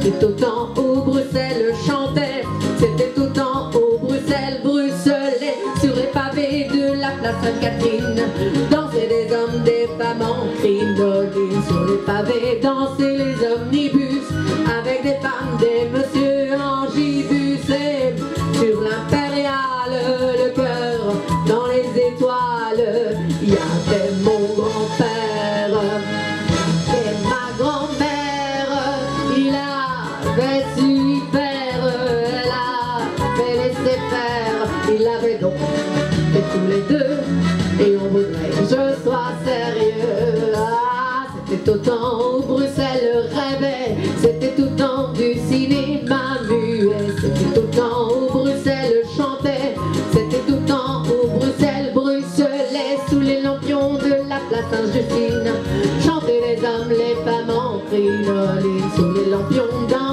C'était au temps où Bruxelles chantait, c'était au temps où Bruxelles bruxelait sur les pavés de la place Sainte-Catherine. Dansaient des hommes, des femmes en crinoline. Sur les pavés dansaient les omnibus avec des femmes, des messieurs en gibus. Et sur l'impériale, le cœur dans les étoiles, il y avait mon grand-père et ma grand-mère. Il avait su y faire, elle avait laissé faire. Il avait donc fait tous les deux, et on voudrait que je sois sérieux. Ah, c'était au temps où Bruxelles rêvait, c'était au temps du cinéma muet, c'était au temps où Bruxelles chantait, c'était au temps où Bruxelles bruxelait sous les lampions de la place Sainte-Justine. Chantaient les hommes, les femmes en crinoline sous les lampions d'un